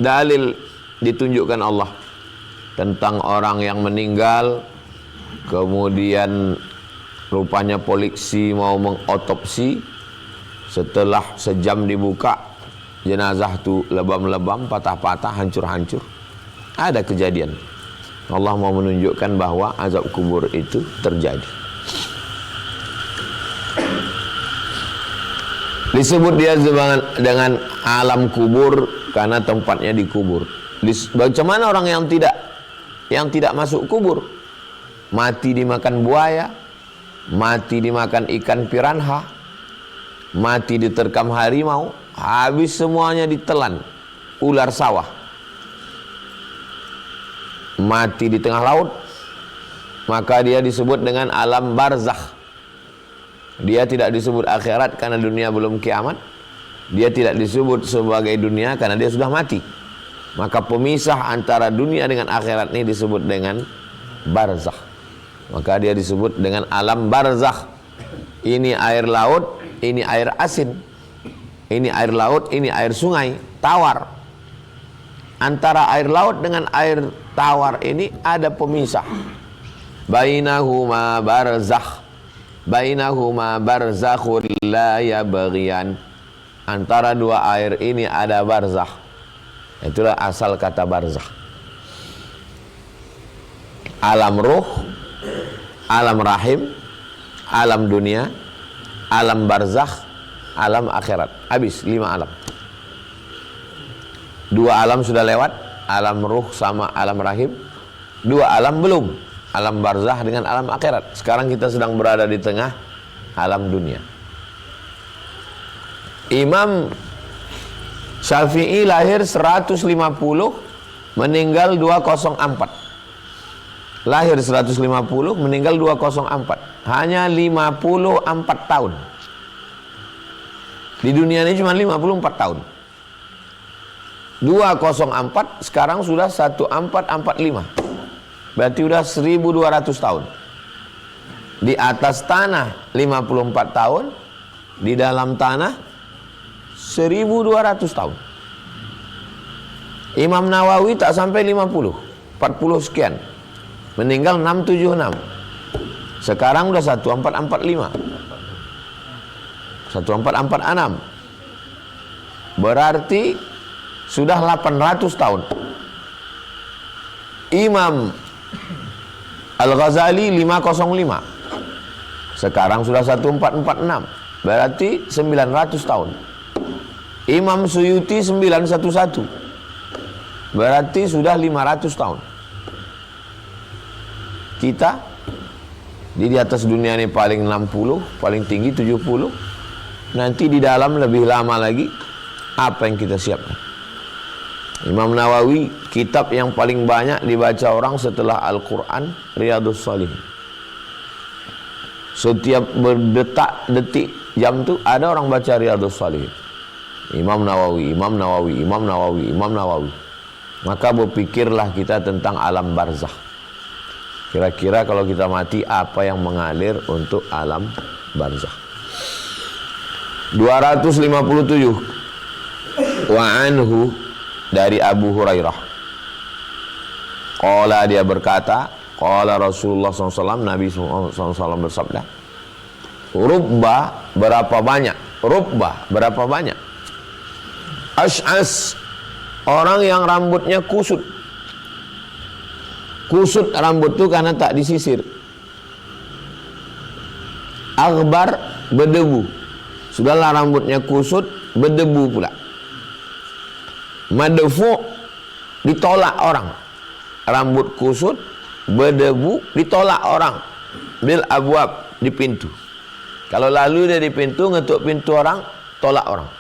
dalil ditunjukkan Allah tentang orang yang meninggal, kemudian rupanya polisi mau mengotopsi, setelah sejam dibuka jenazah tu lebam-lebam, patah-patah, hancur-hancur. Ada kejadian. Allah mau menunjukkan bahwa azab kubur itu terjadi. Disebut dia dengan alam kubur karena tempatnya dikubur. Bagaimana orang yang tidak masuk kubur? Mati dimakan buaya, mati dimakan ikan piranha, mati diterkam harimau, habis semuanya ditelan ular sawah. Mati di tengah laut, maka dia disebut dengan alam barzakh. Dia tidak disebut akhirat karena dunia belum kiamat. Dia tidak disebut sebagai dunia karena dia sudah mati. Maka pemisah antara dunia dengan akhirat ini disebut dengan barzakh. Maka dia disebut dengan alam barzakh. Ini air laut, ini air asin. Ini air laut, ini air sungai, tawar. Antara air laut dengan air tawar ini ada pemisah. Bainahuma barzakh. Bainahuma barzakhun la yabghiyan. Antara dua air ini ada barzakh. Itulah asal kata barzakh. Alam ruh, alam rahim, alam dunia, alam barzakh, alam akhirat. Habis 5 alam. 2 alam sudah lewat, alam ruh sama alam rahim. 2 alam belum, alam barzakh dengan alam akhirat. Sekarang kita sedang berada di tengah alam dunia. Imam Syafi'i lahir 150, meninggal 204. Lahir 150, meninggal 204. Hanya 54 tahun. Di dunia ini cuma 54 tahun. 204 sekarang sudah 1445. Berarti sudah 1200 tahun. Di atas tanah 54 tahun, di dalam tanah 1200 tahun. Imam Nawawi tak sampai 50, 40 sekian. Meninggal 676. Sekarang udah 1445. 1446. Berarti sudah 800 tahun. Imam Al-Ghazali 505. Sekarang sudah 1446. Berarti 900 tahun. Imam Suyuti 911. Berarti sudah 500 tahun. Kita di atas dunia ini paling 60, paling tinggi 70. Nanti di dalam lebih lama lagi. Apa yang kita siapkan? Imam Nawawi, kitab yang paling banyak dibaca orang setelah Al-Quran, Riyadhus Shalihin. Setiap berdetak-detik jam tu ada orang baca Riyadhus Shalihin. Imam Nawawi, Imam Nawawi, Imam Nawawi, Imam Nawawi. Maka berpikirlah kita tentang alam barzakh. Kira-kira kalau kita mati, apa yang mengalir untuk alam barzakh? 257. Wa anhu, dari Abu Hurairah. Qala, dia berkata, qala Rasulullah SAW, Nabi SAW bersabda, rubba, berapa banyak, rubba, berapa banyak, ash'as, orang yang rambutnya kusut. Kusut rambut itu karena tak disisir. Aghbar, berdebu. Sudahlah rambutnya kusut, berdebu pula. Madfu, ditolak orang. Rambut kusut, berdebu, ditolak orang. Bil abwab, di pintu. Kalau lalu dia di pintu, ngetuk pintu orang, tolak orang.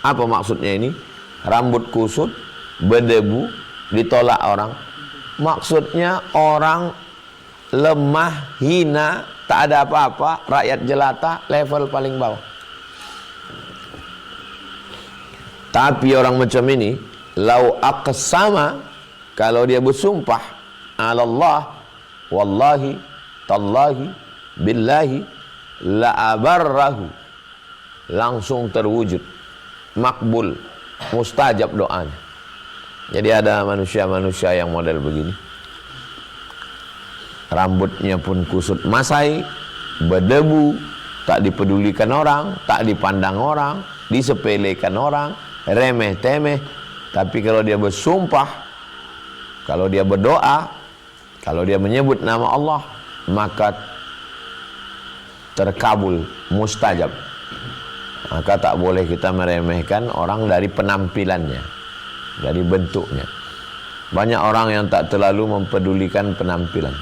Apa maksudnya ini? Rambut kusut, berdebu, ditolak orang. Maksudnya orang lemah, hina, tak ada apa-apa, rakyat jelata, level paling bawah. Tapi orang macam ini, lau aqsama, kalau dia bersumpah, ala Allah, wallahi, tallahi, billahi, la abarrahu, langsung terwujud, makbul, mustajab doanya. Jadi ada manusia-manusia yang model begini. Rambutnya pun kusut masai, berdebu, tak dipedulikan orang, tak dipandang orang, disepelekan orang, remeh temeh. Tapi kalau dia bersumpah, kalau dia berdoa, kalau dia menyebut nama Allah, maka terkabul, mustajab. Maka tak boleh kita meremehkan orang dari penampilannya, dari bentuknya. Banyak orang yang tak terlalu mempedulikan penampilan.